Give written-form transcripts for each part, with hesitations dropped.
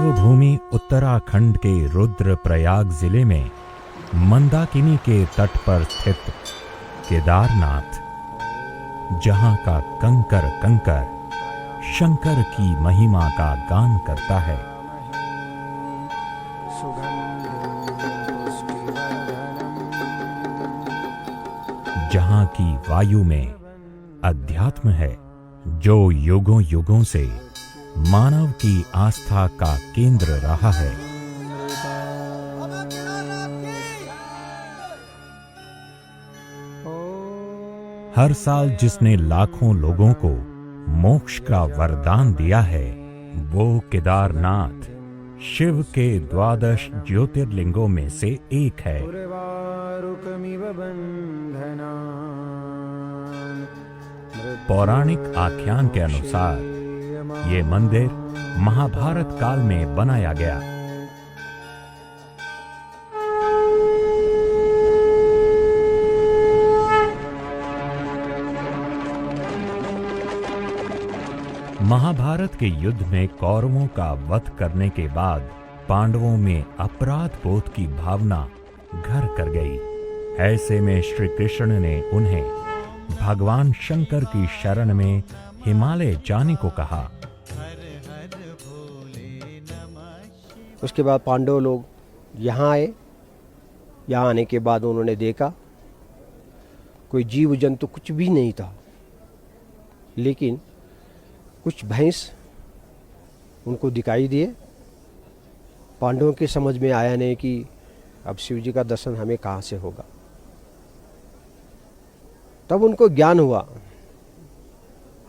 देवभूमि उत्तराखंड के रुद्रप्रयाग जिले में मंदाकिनी के तट पर स्थित केदारनाथ, जहां का कंकर कंकर शंकर की महिमा का गान करता है। जहां की वायु में अध्यात्म है, जो युगों युगों से मानव की आस्था का केंद्र रहा है। हर साल जिसने लाखों लोगों को मोक्ष का वरदान दिया है, वो केदारनाथ शिव के 12 ज्योतिर्लिंगों में से एक है। पौराणिक आख्यान के अनुसार ये मंदिर महाभारत काल में बनाया गया। महाभारत के युद्ध में कौरवों का वध करने के बाद पांडवों में अपराध बोध की भावना घर कर गई। ऐसे में श्री कृष्ण ने उन्हें भगवान शंकर की शरण में हिमालय जाने को कहा। उसके बाद पांडव लोग यहाँ आए। यहाँ आने के बाद उन्होंने देखा कोई जीव जंतु कुछ भी नहीं था, लेकिन कुछ भैंस उनको दिखाई दिए। पांडवों के समझ में आया नहीं कि अब शिव जी का दर्शन हमें कहाँ से होगा। तब उनको ज्ञान हुआ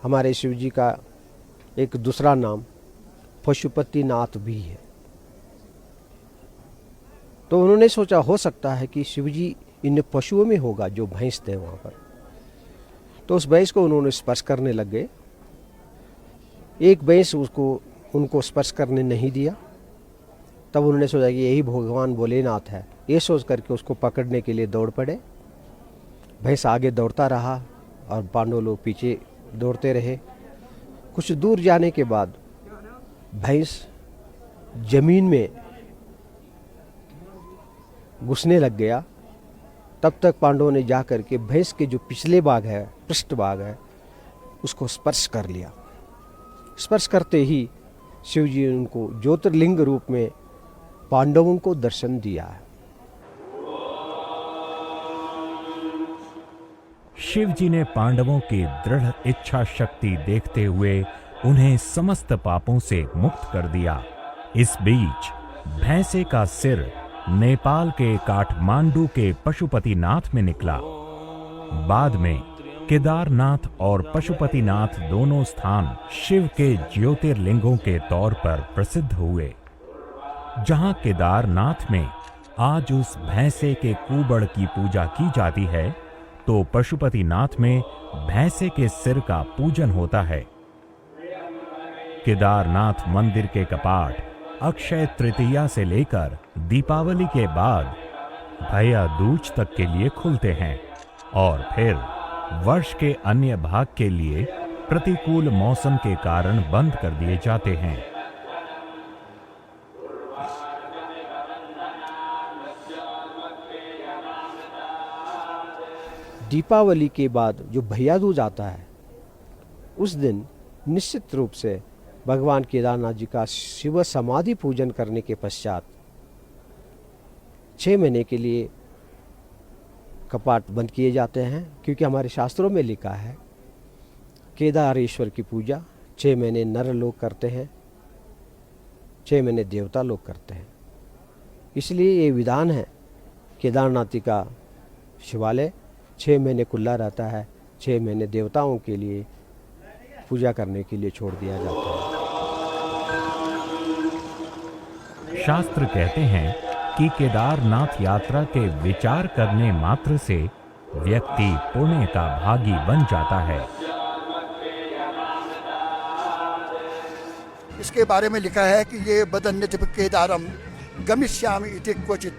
हमारे शिव जी का एक दूसरा नाम पशुपतिनाथ भी है। तो उन्होंने सोचा हो सकता है कि शिव जी इन पशुओं में होगा जो भैंस थे वहाँ पर। तो उस भैंस को उन्होंने स्पर्श करने लग गए। एक भैंस उनको स्पर्श करने नहीं दिया। तब उन्होंने सोचा कि यही भगवान भोलेनाथ है। ये सोच करके उसको पकड़ने के लिए दौड़ पड़े। भैंस आगे दौड़ता रहा और पांडव लोग पीछे दौड़ते रहे। कुछ दूर जाने के बाद भैंस जमीन में घुसने लग गया। तब तक पांडवों ने जा करके भैंस के जो पिछले भाग है, पृष्ठ भाग है, उसको स्पर्श कर लिया। स्पर्श करते ही शिव जी ने उनको ज्योतिर्लिंग रूप में पांडवों को दर्शन दिया है। शिव जी ने पांडवों की दृढ़ इच्छा शक्ति देखते हुए उन्हें समस्त पापों से मुक्त कर दिया। इस बीच भैंसे का सिर नेपाल के काठमांडू के पशुपतिनाथ में निकला। बाद में केदारनाथ और पशुपतिनाथ दोनों स्थान शिव के ज्योतिर्लिंगों के तौर पर प्रसिद्ध हुए। जहां केदारनाथ में आज उस भैंसे के कूबड़ की पूजा की जाती है, तो पशुपतिनाथ में भैंसे के सिर का पूजन होता है। केदारनाथ मंदिर के कपाट अक्षय तृतीया से लेकर दीपावली के बाद भैया दूज तक के लिए खुलते हैं और फिर वर्ष के अन्य भाग के लिए प्रतिकूल मौसम के कारण बंद कर दिए जाते हैं। दीपावली के बाद जो भैया दूज आता है, उस दिन निश्चित रूप से भगवान केदारनाथ जी का शिव समाधि पूजन करने के पश्चात 6 महीने के लिए कपाट बंद किए जाते हैं। क्योंकि हमारे शास्त्रों में लिखा है केदारेश्वर की पूजा 6 महीने नर लोग करते हैं, 6 महीने देवता लोग करते हैं। इसलिए ये विधान है केदारनाथ का शिवालय 6 महीने खुला रहता है। 6 महीने देवताओं के लिए पूजा करने के लिए छोड़ दिया जाता है। शास्त्र कहते हैं कि केदारनाथ यात्रा के विचार करने मात्र से व्यक्ति पुण्य का भागी बन जाता है। इसके बारे में लिखा है कि ये बदन्यति केदारम गमिष्यामि इति क्वचित।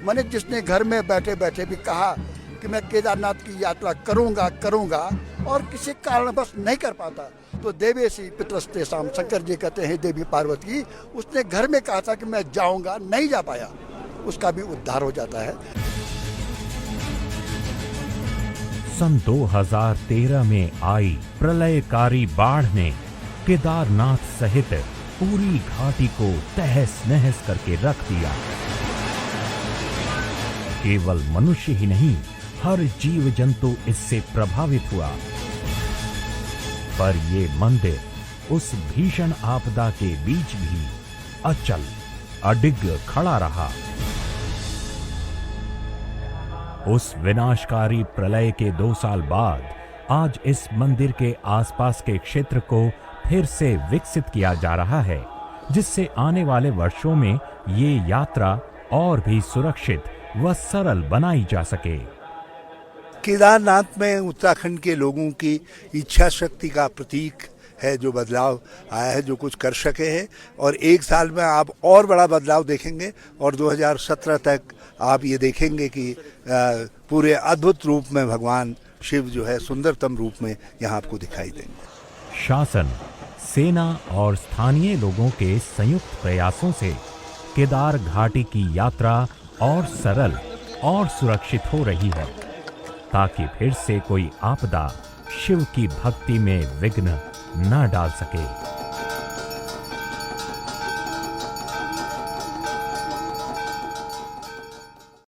मैंने जिसने घर में बैठे बैठे भी कहा कि मैं केदारनाथ की यात्रा करूंगा और किसी कारणवश नहीं कर पाता, तो देवेशी पितरस्तेषाम, शंकर जी कहते हैं देवी पार्वती, उसने घर में कहा था कि मैं जाऊंगा, नहीं जा पाया, उसका भी उद्धार हो जाता है। सन 2013 में आई प्रलयकारी बाढ़ ने केदारनाथ सहित पूरी घाटी को तहस नहस करके रख दिया। केवल मनुष्य ही नहीं, हर जीव जंतु इससे प्रभावित हुआ। पर ये मंदिर उस भीषण आपदा के बीच भी अचल अडिग खड़ा रहा। उस विनाशकारी प्रलय के 2 साल बाद आज इस मंदिर के आसपास के क्षेत्र को फिर से विकसित किया जा रहा है, जिससे आने वाले वर्षों में ये यात्रा और भी सुरक्षित व सरल बनाई जा सके। केदारनाथ में उत्तराखंड के लोगों की इच्छा शक्ति का प्रतीक है जो बदलाव आया है, जो कुछ कर सके हैं, और 1 साल में आप और बड़ा बदलाव देखेंगे और 2017 तक आप ये देखेंगे कि पूरे अद्भुत रूप में भगवान शिव जो है सुंदरतम रूप में यहाँ आपको दिखाई देंगे। शासन, सेना और स्थानीय लोगों के संयुक्त प्रयासों से केदार घाटी की यात्रा और सरल और सुरक्षित हो रही है, ताकि फिर से कोई आपदा शिव की भक्ति में विघ्न न डाल सके।